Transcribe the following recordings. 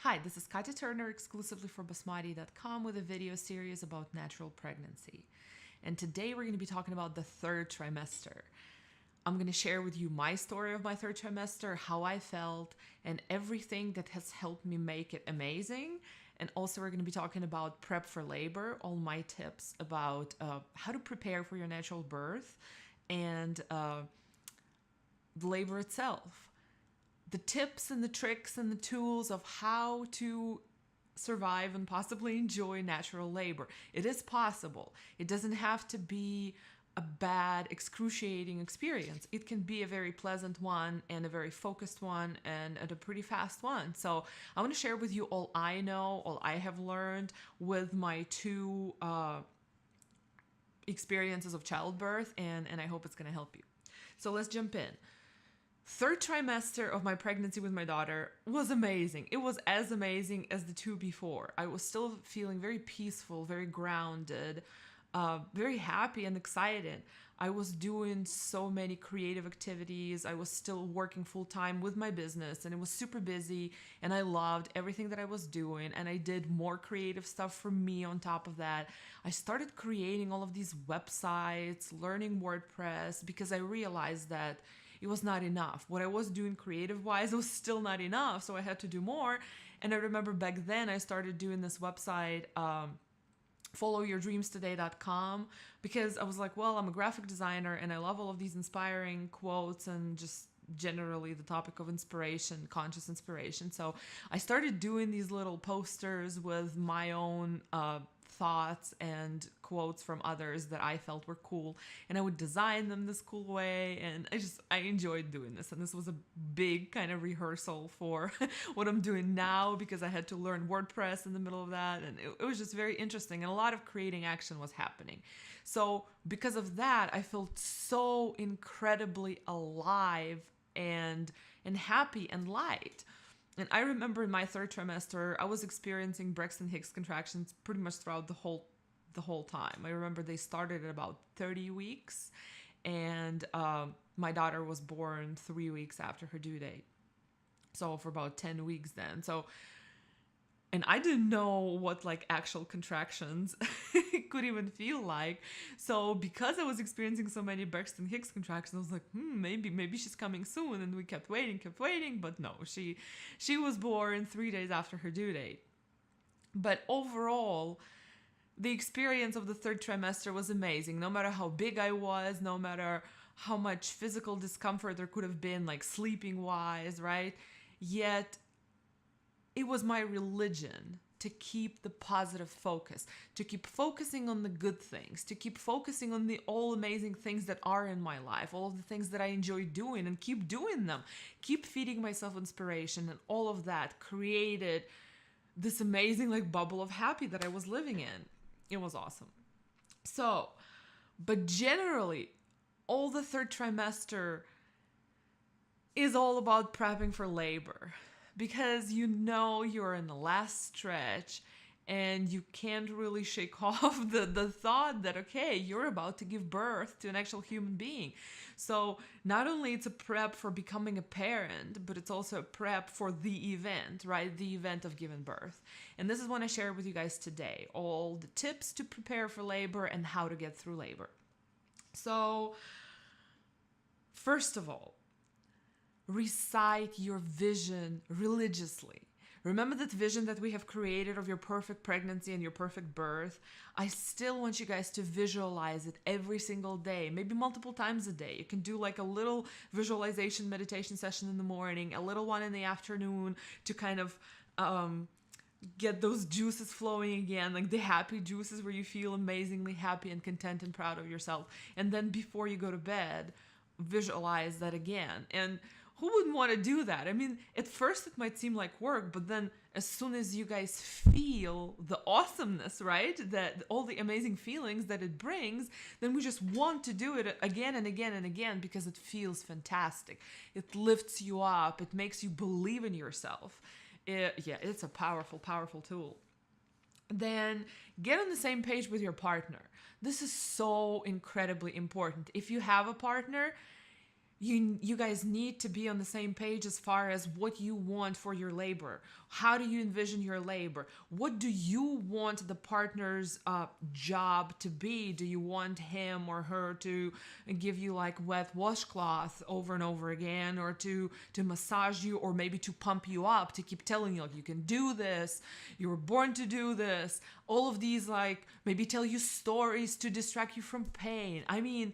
Hi, this is Katya Turner exclusively for Basmati.com with a video series about natural pregnancy. And today we're going to be talking about the third trimester. I'm going to share with you my story of my third trimester, how I felt, and everything that has helped me make it amazing. And also we're going to be talking about prep for labor, all my tips about how to prepare for your natural birth and the labor itself. The tips and the tricks and the tools of how to survive and possibly enjoy natural labor. It is possible. It doesn't have to be a bad, excruciating experience. It can be a very pleasant one and a very focused one and a pretty fast one. So I want to share with you all I know, all I have learned with my two experiences of childbirth, and I hope it's going to help you. So let's jump in. Third trimester of my pregnancy with my daughter was amazing. It was as amazing as the two before. I was still feeling very peaceful, very grounded, very happy and excited. I was doing so many creative activities. I was still working full time with my business and it was super busy and I loved everything that I was doing, and I did more creative stuff for me on top of that. I started creating all of these websites, learning WordPress, because I realized that it was not enough. What I was doing creative-wise was still not enough, so I had to do more. And I remember back then I started doing this website, followyourdreamstoday.com, because I was like, well, I'm a graphic designer and I love all of these inspiring quotes and just generally the topic of inspiration, conscious inspiration. So I started doing these little posters with my own thoughts and quotes from others that I felt were cool, and I would design them this cool way, and I enjoyed doing this. And this was a big kind of rehearsal for what I'm doing now, because I had to learn WordPress in the middle of that, and it was just very interesting, and a lot of creating action was happening. So because of that, I felt so incredibly alive and happy and light. And I remember in my third trimester, I was experiencing Braxton Hicks contractions pretty much throughout the whole time. I remember they started at about 30 weeks, and my daughter was born 3 weeks after her due date. So for about 10 weeks then. And I didn't know what like actual contractions could even feel like. So because I was experiencing so many Braxton Hicks contractions, I was like, maybe she's coming soon. And we kept waiting. But no, she was born 3 days after her due date. But overall, the experience of the third trimester was amazing. No matter how big I was, no matter how much physical discomfort there could have been, like sleeping wise, right? Yet it was my religion to keep the positive focus, to keep focusing on the good things, to keep focusing on the all amazing things that are in my life, all of the things that I enjoy doing, and keep doing them, keep feeding myself inspiration, and all of that created this amazing like bubble of happy that I was living in. It was awesome. So, but generally, all the third trimester is all about prepping for labor, because you know you're in the last stretch and you can't really shake off the thought that, okay, you're about to give birth to an actual human being. So not only it's a prep for becoming a parent, but it's also a prep for the event, right? The event of giving birth. And this is what I share with you guys today, all the tips to prepare for labor and how to get through labor. So first of all, recite your vision religiously. Remember that vision that we have created of your perfect pregnancy and your perfect birth? I still want you guys to visualize it every single day, maybe multiple times a day. You can do like a little visualization meditation session in the morning, a little one in the afternoon, to kind of get those juices flowing again, like the happy juices where you feel amazingly happy and content and proud of yourself. And then before you go to bed, visualize that again. And who wouldn't want to do that? I mean, at first it might seem like work, but then as soon as you guys feel the awesomeness, right? That all the amazing feelings that it brings, then we just want to do it again and again and again, because it feels fantastic. It lifts you up. It makes you believe in yourself. It's a powerful, powerful tool. Then get on the same page with your partner. This is so incredibly important. If you have a partner, you guys need to be on the same page as far as what you want for your labor. How do you envision your labor? What do you want the partner's job to be? Do you want him or her to give you like wet washcloth over and over again, or to massage you, or maybe to pump you up, to keep telling you like you can do this, you were born to do this, all of these, like maybe tell you stories to distract you from pain? I mean,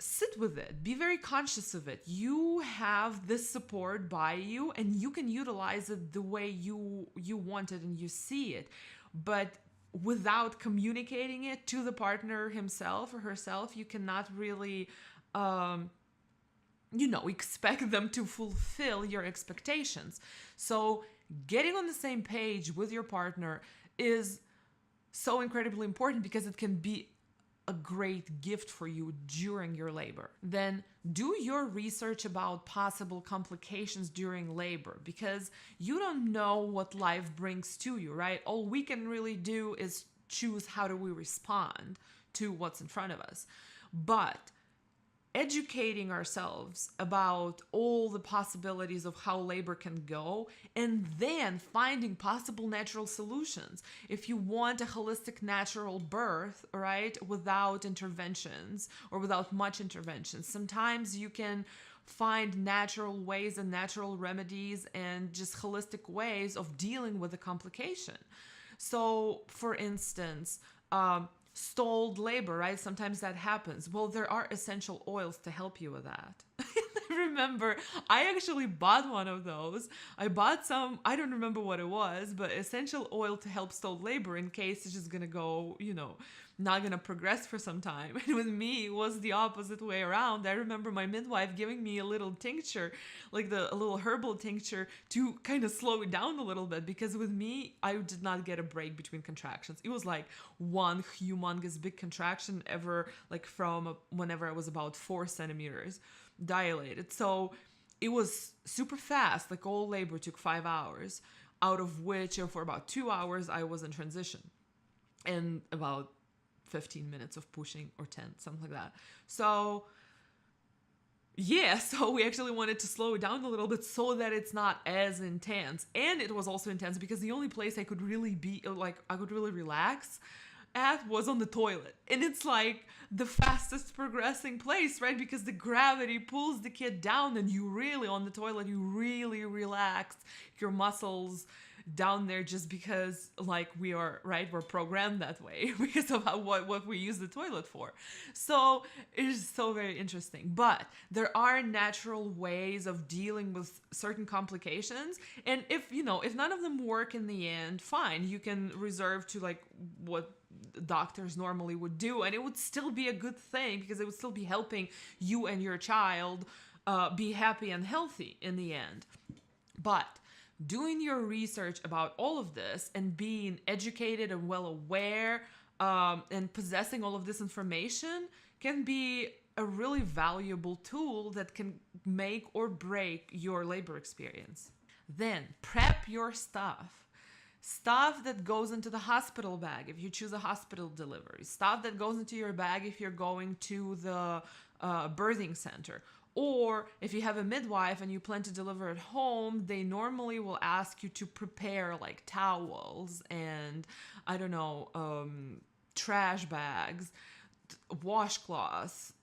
sit with it, be very conscious of it. You have this support by you, and you can utilize it the way you want it and you see it. But without communicating it to the partner himself or herself, you cannot really expect them to fulfill your expectations. So getting on the same page with your partner is so incredibly important, because it can be a great gift for you during your labor. Then do your research about possible complications during labor, because you don't know what life brings to you, right? All we can really do is choose how do we respond to what's in front of us. But educating ourselves about all the possibilities of how labor can go, and then finding possible natural solutions. If you want a holistic natural birth, right, without interventions or without much intervention, sometimes you can find natural ways and natural remedies and just holistic ways of dealing with the complication. So, for instance, stalled labor, right? Sometimes that happens. Well, there are essential oils to help you with that. I remember I actually bought one of those. I bought some, I don't remember what it was, but essential oil to help stalled labor in case it's just going to go, not going to progress for some time. And with me, it was the opposite way around. I remember my midwife giving me a little tincture, like a little herbal tincture, to kind of slow it down a little bit, because with me, I did not get a break between contractions. It was like one humongous big contraction ever, like from whenever I was about 4 centimeters dilated. So it was super fast. Like all labor took 5 hours, out of which for about 2 hours I was in transition, and about 15 minutes of pushing, or 10, something like that. So yeah, so we actually wanted to slow it down a little bit so that it's not as intense. And it was also intense because the only place I could really be, like, I could really relax at was on the toilet. And it's like the fastest progressing place, right? Because the gravity pulls the kid down, and you really, on the toilet, you really relax your muscles down there, just because, like, we are, right, we're programmed that way because of what we use the toilet for. So it is so very interesting. But there are natural ways of dealing with certain complications, and if none of them work in the end, fine, you can reserve to like what doctors normally would do, and it would still be a good thing, because it would still be helping you and your child be happy and healthy in the end. But doing your research about all of this, and being educated and well aware, and possessing all of this information, can be a really valuable tool that can make or break your labor experience. Then prep your stuff. Stuff that goes into the hospital bag if you choose a hospital delivery. Stuff that goes into your bag if you're going to the birthing center. Or if you have a midwife and you plan to deliver at home, they normally will ask you to prepare like towels and, I don't know, trash bags, washcloths.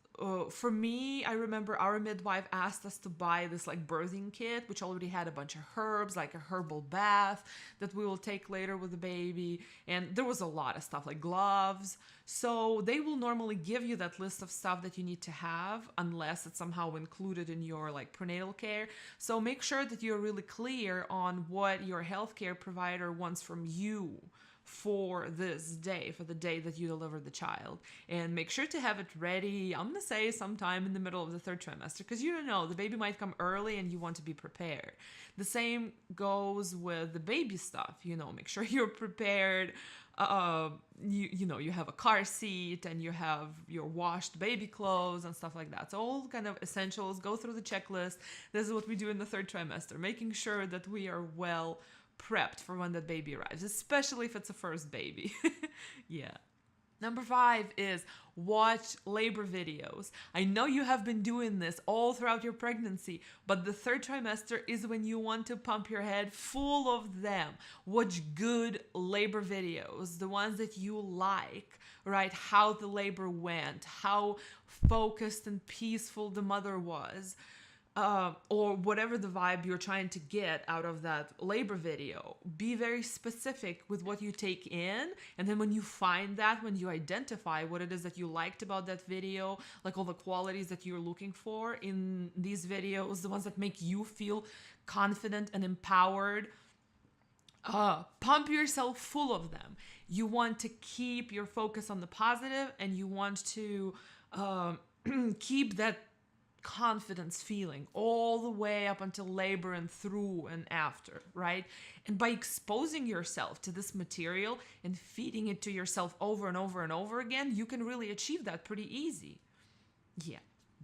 For me, I remember our midwife asked us to buy this like birthing kit, which already had a bunch of herbs, like a herbal bath that we will take later with the baby. And there was a lot of stuff, like gloves. So they will normally give you that list of stuff that you need to have, unless it's somehow included in your like prenatal care. So make sure that you're really clear on what your healthcare provider wants from you for this day, for the day that you deliver the child. And make sure to have it ready, I'm going to say sometime in the middle of the 3rd trimester, because you don't know, the baby might come early and you want to be prepared. The same goes with the baby stuff, make sure you're prepared. You have a car seat, and you have your washed baby clothes and stuff like that. So all kind of essentials, go through the checklist. This is what we do in the 3rd trimester, making sure that we are well prepped for when that baby arrives, especially if it's a first baby. Yeah. Number 5 is watch labor videos. I know you have been doing this all throughout your pregnancy, but the third trimester is when you want to pump your head full of them. Watch good labor videos, the ones that you like, right? How the labor went, how focused and peaceful the mother was. Or whatever the vibe you're trying to get out of that labor video. Be very specific with what you take in. And then when you find that, when you identify what it is that you liked about that video, like all the qualities that you're looking for in these videos, the ones that make you feel confident and empowered, pump yourself full of them. You want to keep your focus on the positive, and you want to keep that confidence feeling all the way up until labor and through and after, right? And by exposing yourself to this material and feeding it to yourself over and over and over again, you can really achieve that pretty easy. Yeah,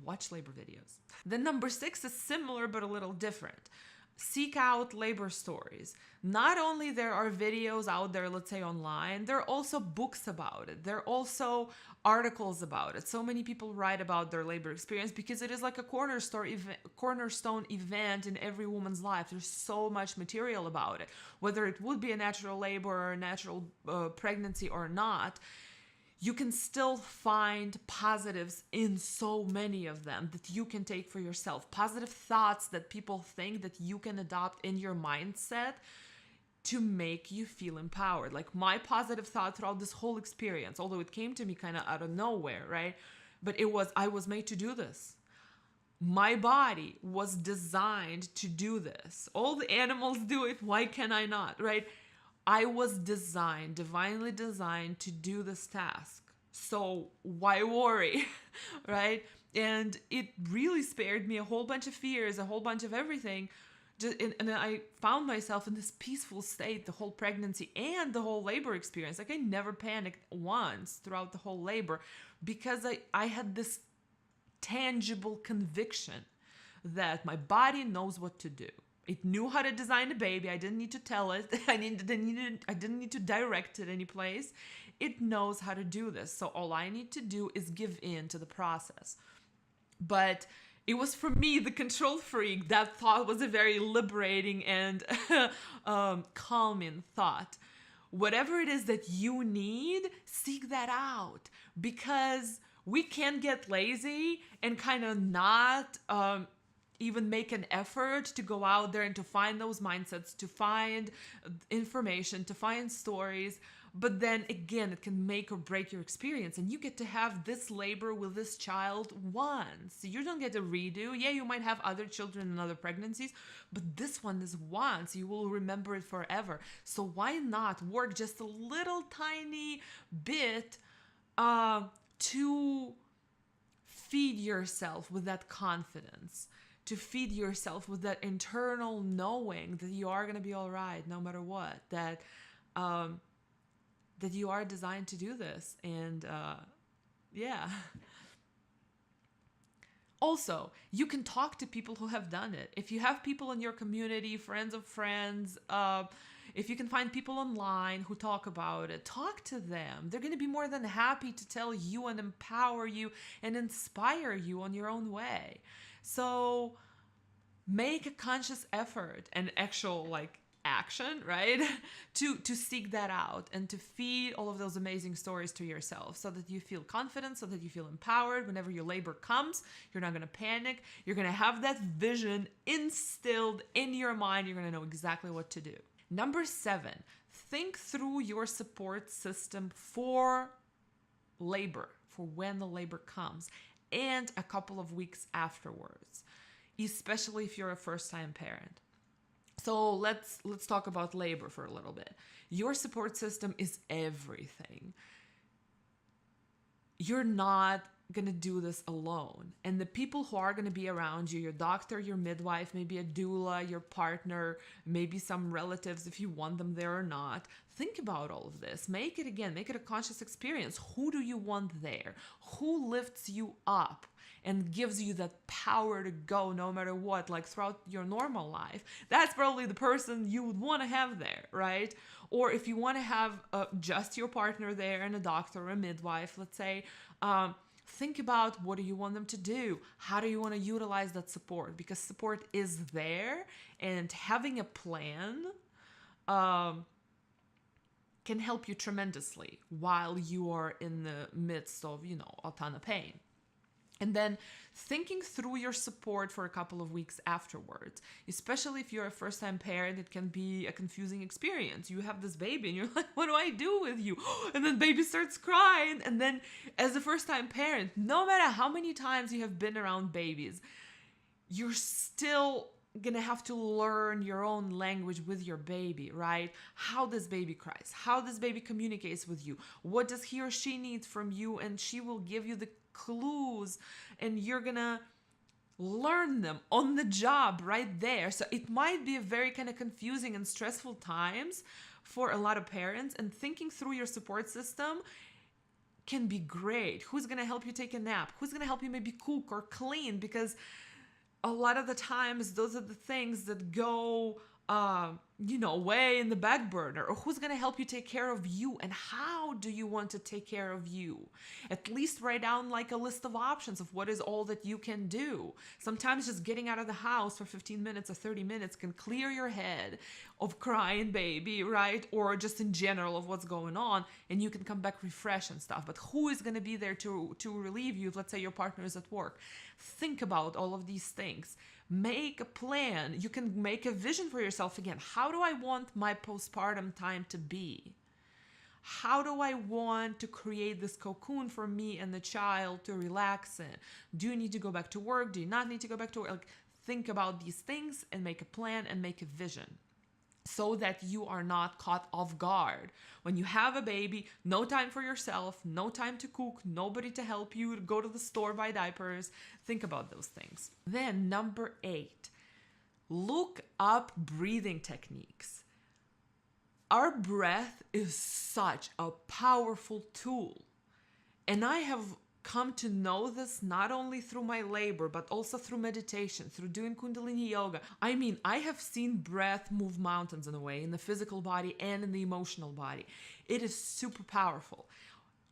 watch labor videos. Then number 6 is similar but a little different. Seek out labor stories. Not only there are videos out there, let's say online, there are also books about it. There are also articles about it. So many people write about their labor experience because it is like a cornerstone event in every woman's life. There's so much material about it. Whether it would be a natural labor or a natural pregnancy or not, you can still find positives in so many of them that you can take for yourself. Positive thoughts that people think that you can adopt in your mindset to make you feel empowered. Like my positive thought throughout this whole experience, although it came to me kind of out of nowhere, right? But I was made to do this. My body was designed to do this. All the animals do it. Why can I not, right? I was designed, divinely designed to do this task. So why worry, right? And it really spared me a whole bunch of fears, a whole bunch of everything. And I found myself in this peaceful state the whole pregnancy and the whole labor experience. Like I never panicked once throughout the whole labor because I had this tangible conviction that my body knows what to do. It knew how to design a baby. I didn't need to tell it. I didn't need to direct it any place. It knows how to do this. So all I need to do is give in to the process. But it was, for me, the control freak, that thought was a very liberating and calming thought. Whatever it is that you need, seek that out, because we can get lazy and kind of not even make an effort to go out there and to find those mindsets, to find information, to find stories. But then again, it can make or break your experience, and you get to have this labor with this child once. You don't get a redo. Yeah, you might have other children and other pregnancies, but this one is once. You will remember it forever. So why not work just a little tiny bit to feed yourself with that confidence, to feed yourself with that internal knowing that you are going to be all right no matter what, that you are designed to do this. And yeah. Also, you can talk to people who have done it. If you have people in your community, friends of friends, if you can find people online who talk about it, talk to them. They're going to be more than happy to tell you and empower you and inspire you on your own way. So make a conscious effort and actual action, right? to seek that out and to feed all of those amazing stories to yourself so that you feel confident, so that you feel empowered. Whenever your labor comes, you're not going to panic. You're going to have that vision instilled in your mind. You're going to know exactly what to do. Number 7, think through your support system for labor, for when the labor comes, and a couple of weeks afterwards, especially if you're a first-time parent. So let's talk about labor for a little bit. Your support system is everything. You're not going to do this alone. And the people who are going to be around you, your doctor, your midwife, maybe a doula, your partner, maybe some relatives if you want them there or not. Think about all of this. Make it a conscious experience. Who do you want there? Who lifts you up? and gives you that power to go no matter what, like throughout your normal life, that's probably the person you would want to have there, right? Or if you want to have just your partner there and a doctor or a midwife, let's say, think about what do you want them to do? How do you want to utilize that support? Because support is there, and having a plan can help you tremendously while you are in the midst of, a ton of pain. And then thinking through your support for a couple of weeks afterwards, especially if you're a first-time parent, it can be a confusing experience. You have this baby and you're like, what do I do with you? And then baby starts crying. And then as a first-time parent, no matter how many times you have been around babies, you're still gonna have to learn your own language with your baby, right? How this baby cries, how this baby communicates with you, what does he or she need from you, and she will give you the clues, and you're gonna learn them on the job right there. So it might be a very kind of confusing and stressful times for a lot of parents, and thinking through your support system can be great. Who's gonna help you take a nap? Who's gonna help you maybe cook or clean? Because a lot of the times, those are the things that go, way in the back burner. Or who's going to help you take care of you, and how do you want to take care of you? At least write down like a list of options of what is all that you can do. Sometimes just getting out of the house for 15 minutes or 30 minutes can clear your head of crying baby, right? Or just in general of what's going on, and you can come back refreshed and stuff. But who is going to be there to relieve you if, let's say, your partner is at work? Think about all of these things. Make a plan. You can make a vision for yourself again. How do I want my postpartum time to be? How do I want to create this cocoon for me and the child to relax in? Do you need to go back to work? Do you not need to go back to work? Like, think about these things and make a plan and make a vision, so that you are not caught off guard. When you have a baby, no time for yourself, no time to cook, nobody to help you to go to the store, buy diapers. Think about those things. Then number 8, look up breathing techniques. Our breath is such a powerful tool. And I have come to know this not only through my labor, but also through meditation, through doing Kundalini yoga. I mean, I have seen breath move mountains in a way, in the physical body and in the emotional body. It is super powerful.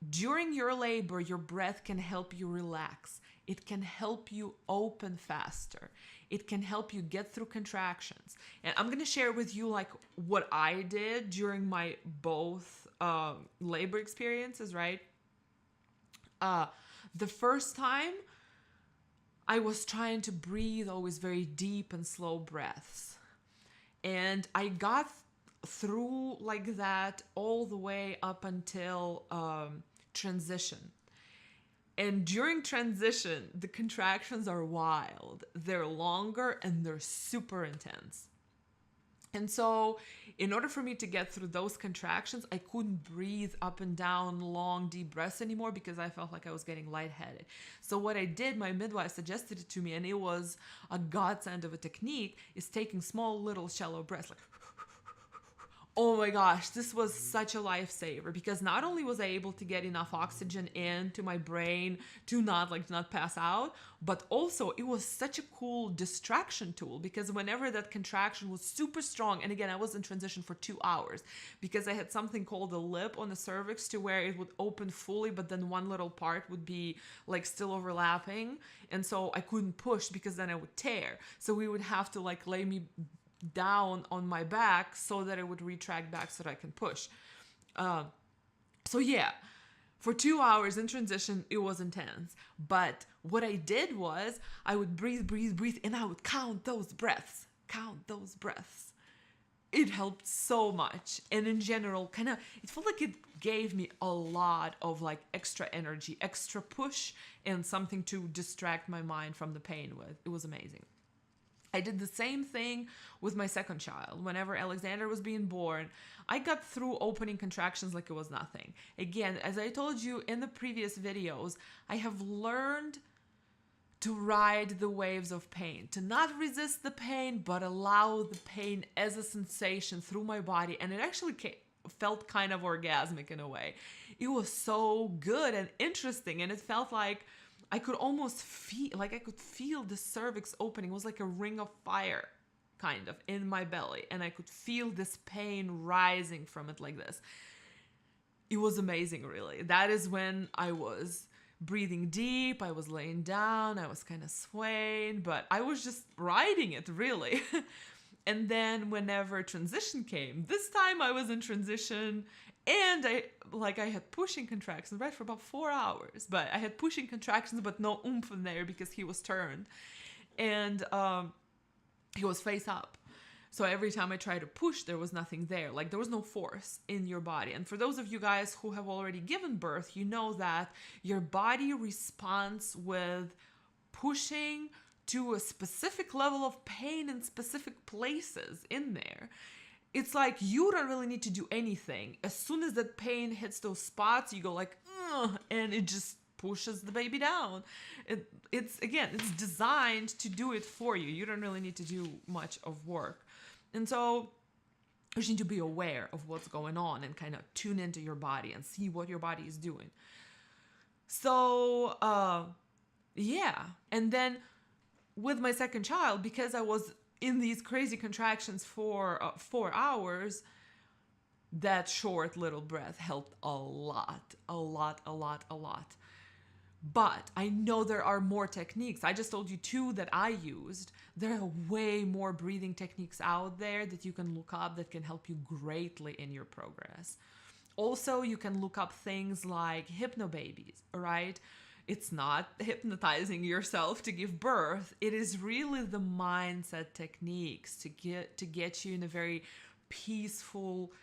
During your labor, your breath can help you relax. It can help you open faster. It can help you get through contractions. And I'm going to share with you like what I did during my both labor experiences, right? The first time I was trying to breathe always very deep and slow breaths. And I got through like that all the way up until transition. And during transition, the contractions are wild. They're longer and they're super intense. And so in order for me to get through those contractions, I couldn't breathe up and down long, deep breaths anymore because I felt like I was getting lightheaded. So what I did, my midwife suggested it to me, and it was a godsend of a technique, is taking small, little, shallow breaths, like, oh my gosh, this was such a lifesaver, because not only was I able to get enough oxygen into my brain to not pass out, but also it was such a cool distraction tool, because whenever that contraction was super strong, and again, I was in transition for 2 hours because I had something called a lip on the cervix, to where it would open fully, but then one little part would be like still overlapping. And so I couldn't push because then I would tear. So we would have to like lay me down on my back so that it would retract back so that I can push. So yeah, for 2 hours in transition, it was intense. But what I did was I would breathe, and I would count those breaths. It helped so much. And in general, it felt like it gave me a lot of like extra energy, extra push, and something to distract my mind from the pain with. It was amazing. I did the same thing with my second child. Whenever Alexander was being born, I got through opening contractions like it was nothing. Again, as I told you in the previous videos, I have learned to ride the waves of pain, to not resist the pain, but allow the pain as a sensation through my body. And it actually felt kind of orgasmic in a way. It was so good and interesting, and it felt like I could almost feel, like I could feel the cervix opening. It was like a ring of fire kind of in my belly, and I could feel this pain rising from it like this. It was amazing, really. That is when I was breathing deep, I was laying down, I was kind of swaying, but I was just riding it, really. And then whenever transition came, this time I was in transition, and I had pushing contractions, right, for about 4 hours. But I had pushing contractions, but no oomph in there because he was turned. And he was face up. So every time I tried to push, there was nothing there. Like, there was no force in your body. And for those of you guys who have already given birth, you know that your body responds with pushing to a specific level of pain in specific places in there. It's like you don't really need to do anything. As soon as that pain hits those spots, you go like, ugh, and it just pushes the baby down. It's designed to do it for you. You don't really need to do much of work. And so you just need to be aware of what's going on and kind of tune into your body and see what your body is doing. So, yeah. And then with my second child, because I was in these crazy contractions for 4 hours, that short little breath helped a lot. But I know there are more techniques. I just told you 2 that I used. There are way more breathing techniques out there that you can look up that can help you greatly in your progress. Also, you can look up things like hypnobabies, right? It's not hypnotizing yourself to give birth. It is really the mindset techniques to get you in a very peaceful,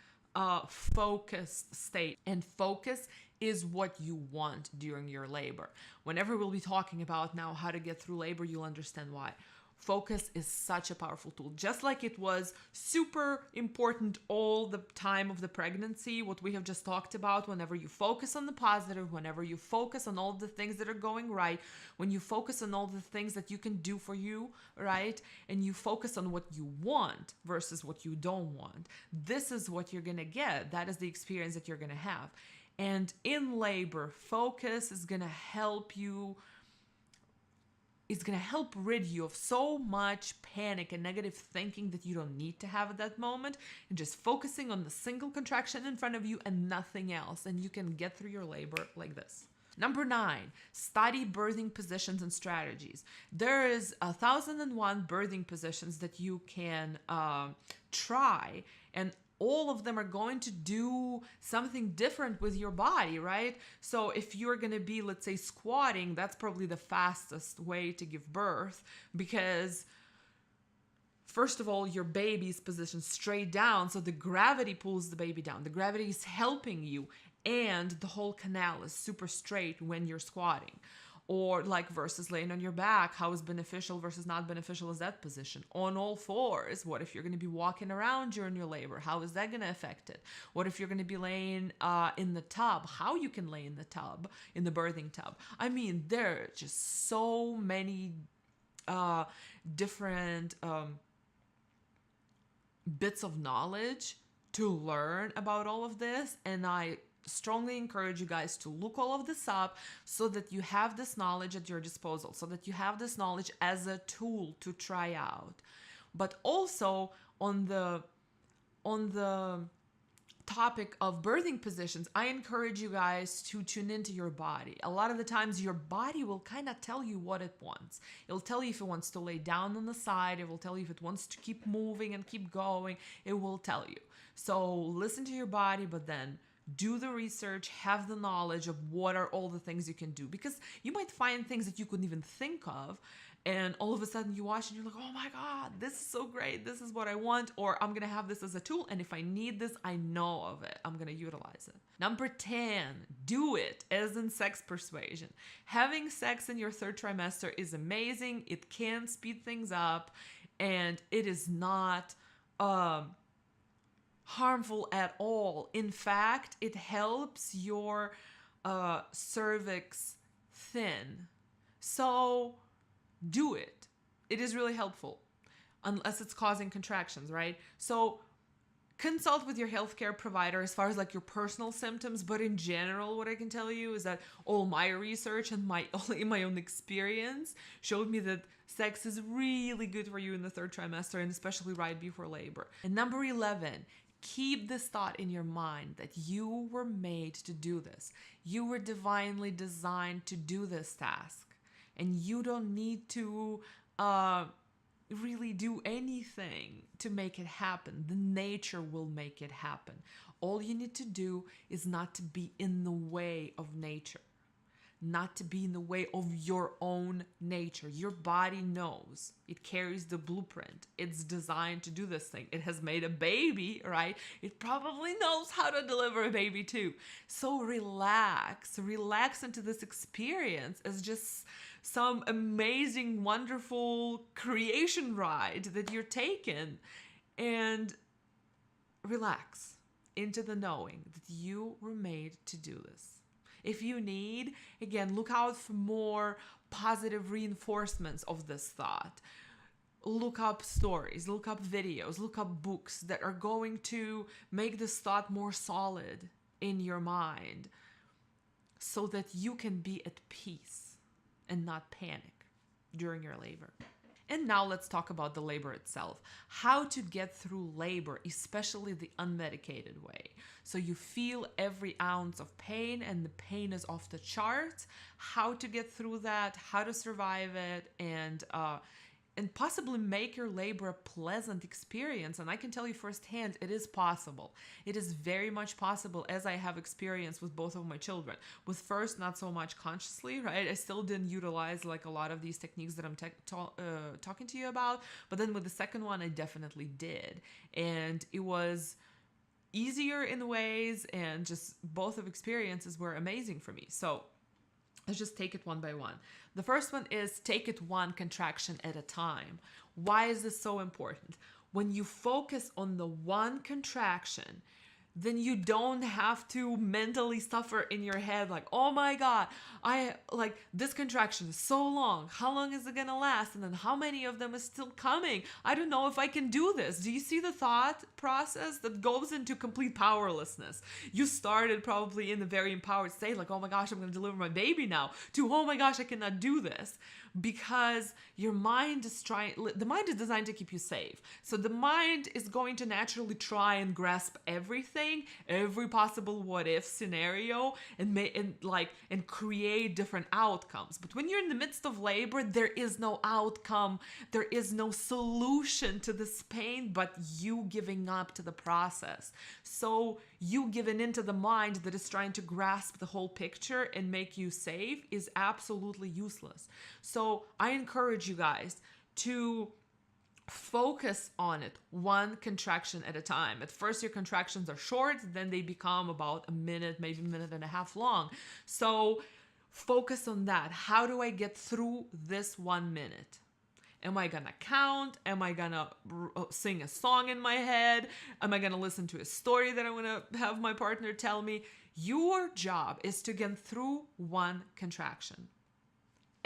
focused state. And focus is what you want during your labor. Whenever we'll be talking about now how to get through labor, you'll understand why. Focus is such a powerful tool. Just like it was super important all the time of the pregnancy, what we have just talked about, whenever you focus on the positive, whenever you focus on all the things that are going right, when you focus on all the things that you can do for you, right? And you focus on what you want versus what you don't want. This is what you're going to get. That is the experience that you're going to have. And in labor, focus is going to help you. It's going to help rid you of so much panic and negative thinking that you don't need to have at that moment, and just focusing on the single contraction in front of you and nothing else. And you can get through your labor like this. Number 9, study birthing positions and strategies. There is 1,001 birthing positions that you can try, and all of them are going to do something different with your body, right? So if you're going to be, let's say, squatting, that's probably the fastest way to give birth, because first of all, your baby's positioned straight down, so the gravity pulls the baby down. The gravity is helping you, and the whole canal is super straight when you're squatting. Or like versus laying on your back, how is beneficial versus not beneficial is that position? On all fours, what if you're going to be walking around during your labor? How is that going to affect it? What if you're going to be laying in the tub? How you can lay in the tub, in the birthing tub? I mean, there are just so many different bits of knowledge to learn about all of this, and I strongly encourage you guys to look all of this up so that you have this knowledge at your disposal, so that you have this knowledge as a tool to try out. But also on the topic of birthing positions, I encourage you guys to tune into your body. A lot of the times your body will kind of tell you what it wants. It'll tell you if it wants to lay down on the side. It will tell you if it wants to keep moving and keep going. It will tell you. So listen to your body, but then do the research, have the knowledge of what are all the things you can do, because you might find things that you couldn't even think of, and all of a sudden you watch and you're like, oh my God, this is so great. This is what I want, or I'm going to have this as a tool, and if I need this, I know of it. I'm going to utilize it. Number 10, do it, as in sex persuasion. Having sex in your 3rd trimester is amazing. It can speed things up, and it is not harmful at all. In fact, it helps your cervix thin. So do it. It is really helpful, unless it's causing contractions, right? So consult with your healthcare provider as far as like your personal symptoms, but in general, what I can tell you is that all my research and my own experience showed me that sex is really good for you in the third trimester, and especially right before labor. And number 11, keep this thought in your mind that you were made to do this. You were divinely designed to do this task, and you don't need to really do anything to make it happen. The nature will make it happen. All you need to do is not to be in the way of nature, not to be in the way of your own nature. Your body knows. It carries the blueprint. It's designed to do this thing. It has made a baby, right? It probably knows how to deliver a baby too. So relax into this experience as just some amazing, wonderful creation ride that you're taking, and relax into the knowing that you were made to do this. If you need, again, look out for more positive reinforcements of this thought. Look up stories, look up videos, look up books that are going to make this thought more solid in your mind so that you can be at peace and not panic during your labor. And now let's talk about the labor itself. How to get through labor, especially the unmedicated way. So you feel every ounce of pain and the pain is off the charts. How to get through that, how to survive it, and possibly make your labor a pleasant experience. And I can tell you firsthand, it is possible. It is very much possible, as I have experienced with both of my children. With first, not so much consciously, right? I still didn't utilize like a lot of these techniques that I'm talking to you about. But then with the second one, I definitely did. And it was easier in ways, and just both of experiences were amazing for me. So let's just take it one by one. The first one is take it one contraction at a time. Why is this so important? When you focus on the one contraction, then you don't have to mentally suffer in your head like, oh my God, this contraction is so long. How long is it gonna last? And then how many of them is still coming? I don't know if I can do this. Do you see the thought process that goes into complete powerlessness? You started probably in a very empowered state, like, oh my gosh, I'm gonna deliver my baby now, to, oh my gosh, I cannot do this. Because your mind is the mind is designed to keep you safe. So the mind is going to naturally try and grasp everything, every possible what if scenario, and create different outcomes. But when you're in the midst of labor, there is no outcome, there is no solution to this pain, but you giving up to the process. So you giving into the mind that is trying to grasp the whole picture and make you safe is absolutely useless. So I encourage you guys to focus on it one contraction at a time. At first, your contractions are short, then they become about a minute, maybe a minute and a half long. So focus on that. How do I get through this 1 minute? Am I gonna count? Am I gonna sing a song in my head? Am I gonna listen to a story that I wanna have my partner tell me? Your job is to get through one contraction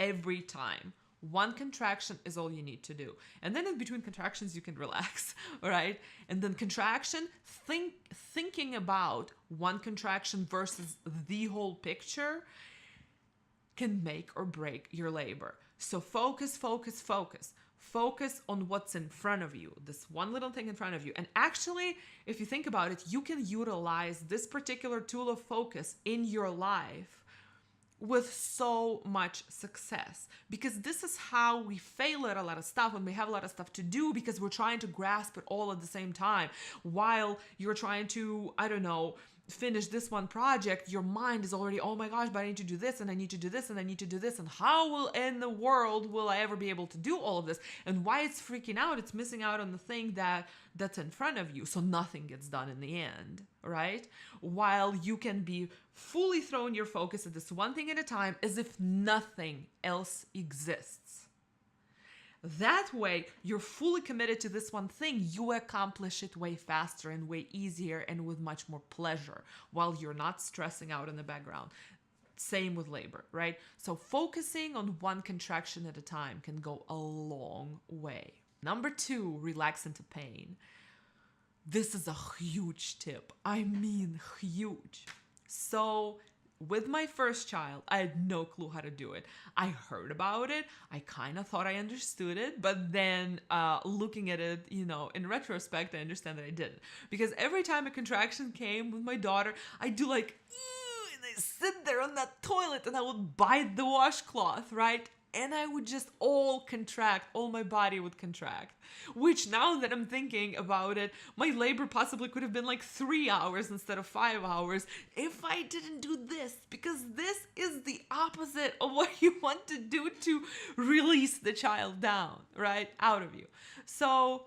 every time. One contraction is all you need to do. And then in between contractions, you can relax, all right? And then contraction, thinking about one contraction versus the whole picture can make or break your labor. So focus. Focus on what's in front of you, this one little thing in front of you. And actually, if you think about it, you can utilize this particular tool of focus in your life with so much success, because this is how we fail at a lot of stuff when we have a lot of stuff to do, because we're trying to grasp it all at the same time. While you're trying to, finish this one project, your mind is already, oh my gosh, but I need to do this, and I need to do this, and I need to do this, and how in the world will I ever be able to do all of this? And why it's freaking out, it's missing out on the thing that's in front of you, so nothing gets done in the end, right? While you can be fully throwing your focus at this one thing at a time as if nothing else exists. That way, you're fully committed to this one thing. You accomplish it way faster and way easier and with much more pleasure while you're not stressing out in the background. Same with labor, right? So focusing on one contraction at a time can go a long way. Number 2, relax into pain. This is a huge tip. I mean, huge. So, with my first child, I had no clue how to do it. I heard about it. I kind of thought I understood it, but then looking at it, in retrospect, I understand that I didn't. Because every time a contraction came with my daughter, I do like, and I sit there on that toilet and I would bite the washcloth, right? And I would just all contract, all my body would contract. Which now that I'm thinking about it, my labor possibly could have been like 3 hours instead of 5 hours if I didn't do this, because this is the opposite of what you want to do to release the child down, right? Out of you. So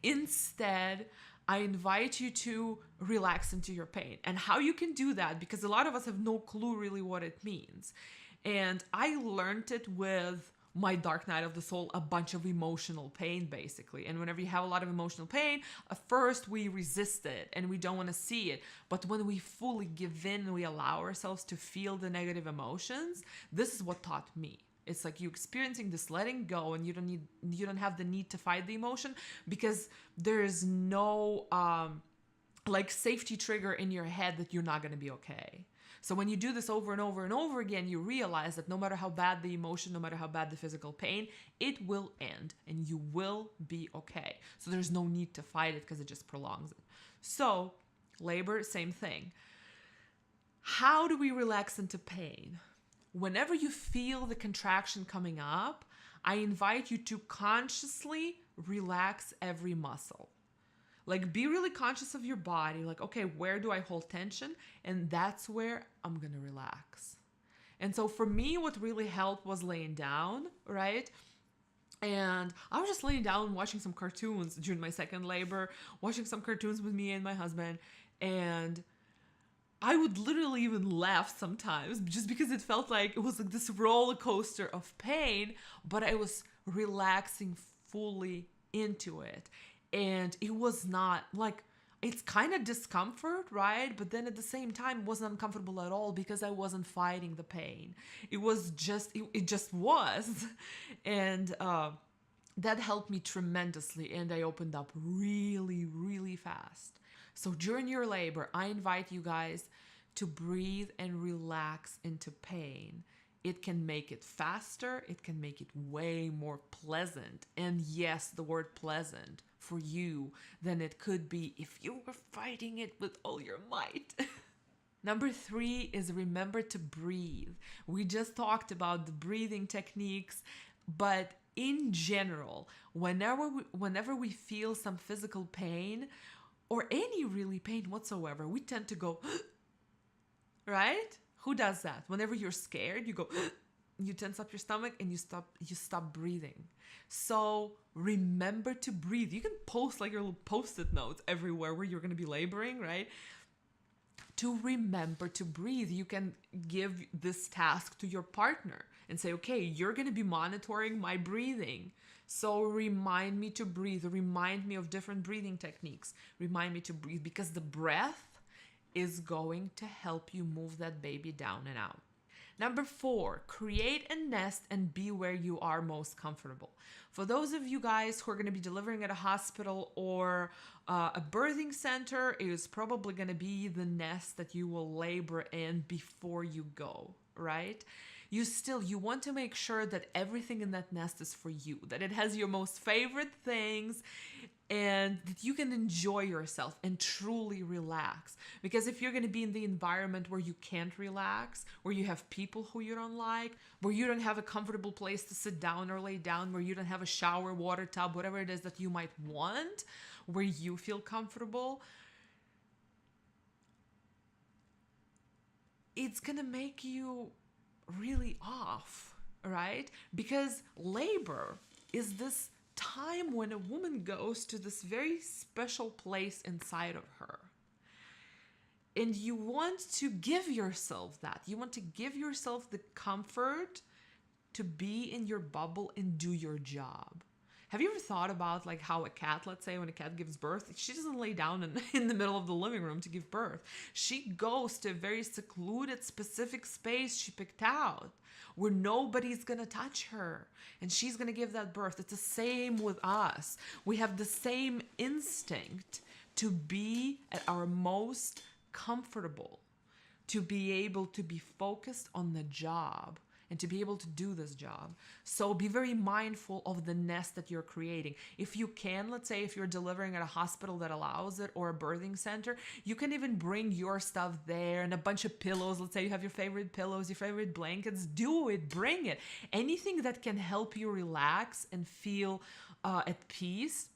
instead, I invite you to relax into your pain. And how you can do that, because a lot of us have no clue really what it means. And I learned it with my dark night of the soul, a bunch of emotional pain, basically. And whenever you have a lot of emotional pain, at first we resist it and we don't want to see it. But when we fully give in and we allow ourselves to feel the negative emotions, this is what taught me. It's like you experiencing this letting go, and you don't have the need to fight the emotion, because there is no like safety trigger in your head that you're not going to be okay. So when you do this over and over and over again, you realize that no matter how bad the emotion, no matter how bad the physical pain, it will end and you will be okay. So there's no need to fight it, because it just prolongs it. So labor, same thing. How do we relax into pain? Whenever you feel the contraction coming up, I invite you to consciously relax every muscle. Like, be really conscious of your body. Like, okay, where do I hold tension? And that's where I'm going to relax. And so for me, what really helped was laying down, right? And I was just laying down watching some cartoons during my second labor, watching some cartoons with me and my husband. And I would literally even laugh sometimes, just because it felt like it was like this roller coaster of pain, but I was relaxing fully into it. And it was not like, it's kind of discomfort, right? But then at the same time, it wasn't uncomfortable at all, because I wasn't fighting the pain. It was just, it just was. And that helped me tremendously. And I opened up really, really fast. So during your labor, I invite you guys to breathe and relax into pain. It can make it faster. It can make it way more pleasant. And yes, the word pleasant for you than it could be if you were fighting it with all your might. Number 3 is remember to breathe. We just talked about the breathing techniques, but in general, whenever we feel some physical pain or any really pain whatsoever, we tend to go, right? Who does that? Whenever you're scared, you go, you tense up your stomach and you stop breathing. So remember to breathe. You can post like your little post-it notes everywhere where you're going to be laboring, right? To remember to breathe. You can give this task to your partner and say, okay, you're going to be monitoring my breathing. So remind me to breathe. Remind me of different breathing techniques. Remind me to breathe, because the breath is going to help you move that baby down and out. Number 4, create a nest and be where you are most comfortable. For those of you guys who are going to be delivering at a hospital or a birthing center, it is probably going to be the nest that you will labor in before you go, right? You want to make sure that everything in that nest is for you, that it has your most favorite things, and that you can enjoy yourself and truly relax. Because if you're going to be in the environment where you can't relax, where you have people who you don't like, where you don't have a comfortable place to sit down or lay down, where you don't have a shower, water tub, whatever it is that you might want, where you feel comfortable, it's going to make you really off, right? Because labor is this time when a woman goes to this very special place inside of her. And you want to give yourself that. You want to give yourself the comfort to be in your bubble and do your job. Have you ever thought about like how a cat, let's say when a cat gives birth, she doesn't lay down in the middle of the living room to give birth. She goes to a very secluded, specific space she picked out where nobody's going to touch her. And she's going to give that birth. It's the same with us. We have the same instinct to be at our most comfortable, to be able to be focused on the job and to be able to do this job. So be very mindful of the nest that you're creating. If you can, let's say if you're delivering at a hospital that allows it or a birthing center, you can even bring your stuff there and a bunch of pillows. Let's say you have your favorite pillows, your favorite blankets, do it, bring it. Anything that can help you relax and feel at peace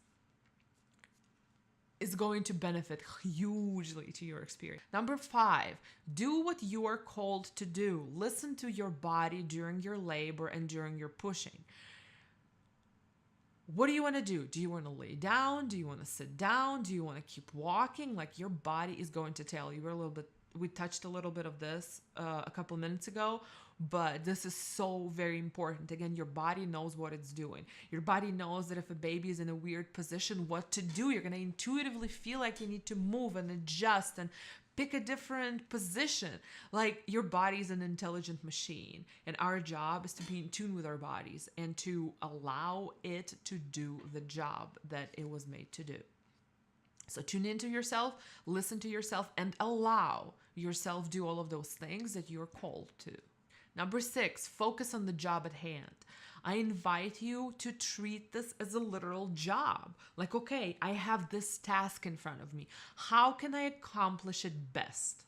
is going to benefit hugely to your experience. Number 5, do what you are called to do. Listen to your body during your labor and during your pushing. What do you want to do? Do you want to lay down? Do you want to sit down? Do you want to keep walking? Like, your body is going to tell you. We touched a little bit of this a couple minutes ago, but this is so very important. Again, your body knows what it's doing. Your body knows that if a baby is in a weird position, what to do. You're going to intuitively feel like you need to move and adjust and pick a different position. Like, your body is an intelligent machine, and our job is to be in tune with our bodies and to allow it to do the job that it was made to do. So tune into yourself, listen to yourself, and allow yourself do all of those things that you're called to. Number 6, focus on the job at hand. I invite you to treat this as a literal job. Like, okay, I have this task in front of me. How can I accomplish it best?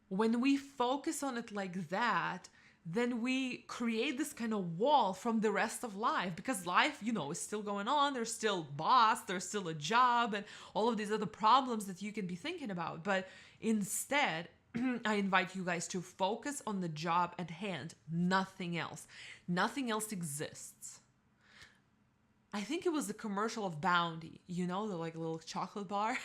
When we focus on it like that, then we create this kind of wall from the rest of life, because life, is still going on. There's still boss, there's still a job, and all of these other problems that you can be thinking about. But instead, I invite you guys to focus on the job at hand, nothing else. Nothing else exists. I think it was the commercial of Bounty, the like little chocolate bar,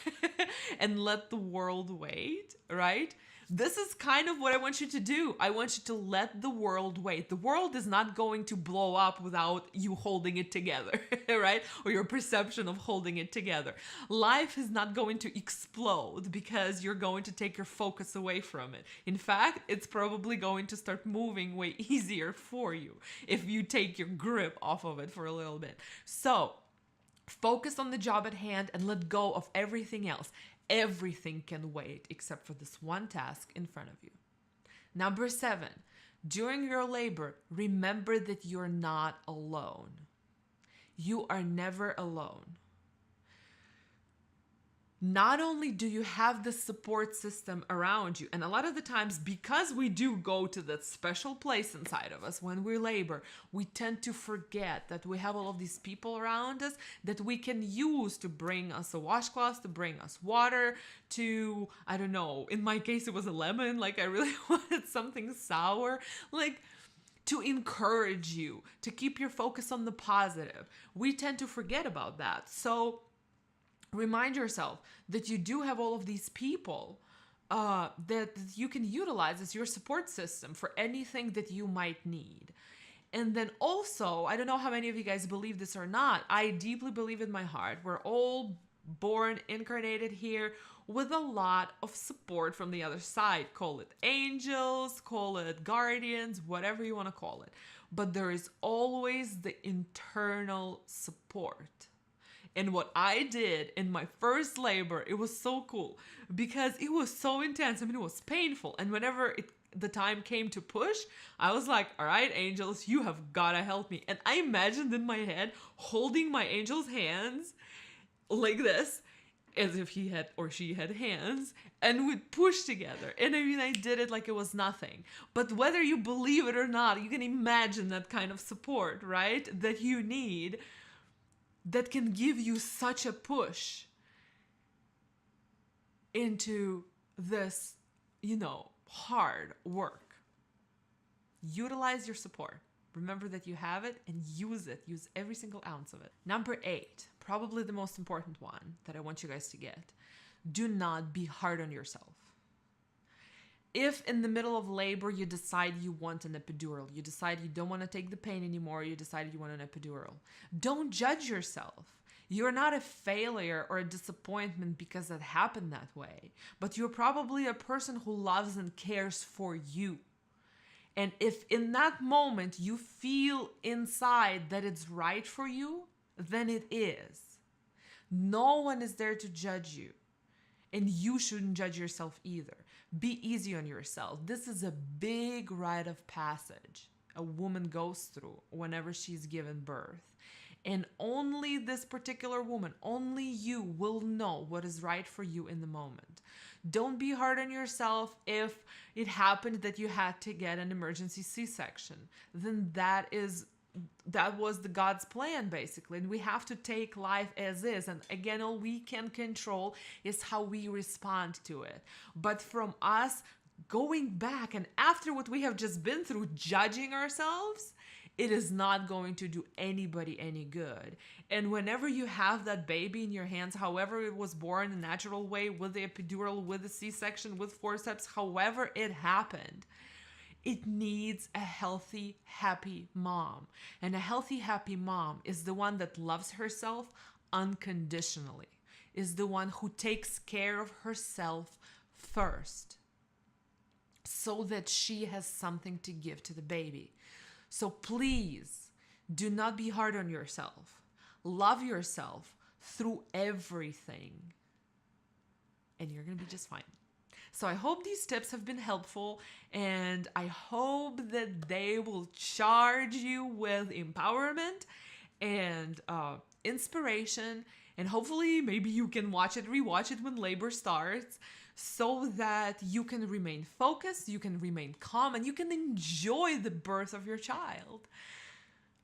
and let the world wait, right? This is kind of what I want you to do. I want you to let the world wait. The world is not going to blow up without you holding it together, right? Or your perception of holding it together. Life is not going to explode because you're going to take your focus away from it. In fact, it's probably going to start moving way easier for you if you take your grip off of it for a little bit. So, focus on the job at hand and let go of everything else. Everything can wait except for this one task in front of you. Number 7, during your labor, remember that you're not alone. You are never alone. Not only do you have the support system around you, and a lot of the times, because we do go to that special place inside of us when we labor, we tend to forget that we have all of these people around us that we can use to bring us a washcloth, to bring us water, to, I don't know, in my case it was a lemon, like I really wanted something sour, like to encourage you, to keep your focus on the positive. We tend to forget about that. So remind yourself that you do have all of these people that you can utilize as your support system for anything that you might need. And then also, I don't know how many of you guys believe this or not, I deeply believe in my heart, we're all born, incarnated here with a lot of support from the other side. Call it angels, call it guardians, whatever you want to call it. But there is always the internal support. And what I did in my first labor, it was so cool because it was so intense. I mean, it was painful. And whenever the time came to push, I was like, all right, angels, you have got to help me. And I imagined in my head holding my angel's hands like this, as if he had or she had hands, and we'd push together. And I mean, I did it like it was nothing. But whether you believe it or not, you can imagine that kind of support, right? That you need, that can give you such a push into this, hard work. Utilize your support. Remember that you have it and use it. Use every single ounce of it. Number 8, probably the most important one that I want you guys to get. Do not be hard on yourself. If in the middle of labor you decide you want an epidural, you decide you don't want to take the pain anymore, you decide you want an epidural, don't judge yourself. You're not a failure or a disappointment because that happened that way, but you're probably a person who loves and cares for you. And if in that moment you feel inside that it's right for you, then it is. No one is there to judge you. And you shouldn't judge yourself either. Be easy on yourself. This is a big rite of passage a woman goes through whenever she's given birth. And only this particular woman, only you will know what is right for you in the moment. Don't be hard on yourself if it happened that you had to get an emergency C-section. Then that was the God's plan, basically. And we have to take life as is. And again, all we can control is how we respond to it. But from us going back and after what we have just been through, judging ourselves, it is not going to do anybody any good. And whenever you have that baby in your hands, however it was born in a natural way, with the epidural, with the C-section, with forceps, however it happened, it needs a healthy, happy mom. And a healthy, happy mom is the one that loves herself unconditionally, is the one who takes care of herself first, so that she has something to give to the baby. So please do not be hard on yourself. Love yourself through everything, and you're going to be just fine. So I hope these tips have been helpful, and I hope that they will charge you with empowerment and inspiration, and hopefully maybe you can rewatch it when labor starts, so that you can remain focused, you can remain calm, and you can enjoy the birth of your child.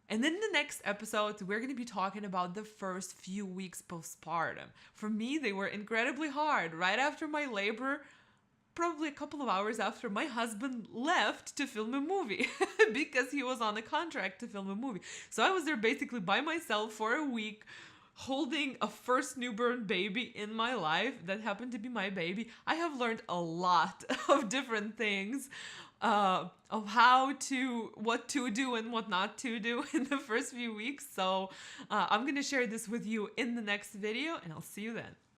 And then in the next episode, we're going to be talking about the first few weeks postpartum. For me, they were incredibly hard. Right after my labor, probably a couple of hours after, my husband left to film a movie because he was on a contract to film a movie. So I was there basically by myself for a week, holding a first newborn baby in my life that happened to be my baby. I have learned a lot of different things of what to do and what not to do in the first few weeks. So I'm going to share this with you in the next video, and I'll see you then.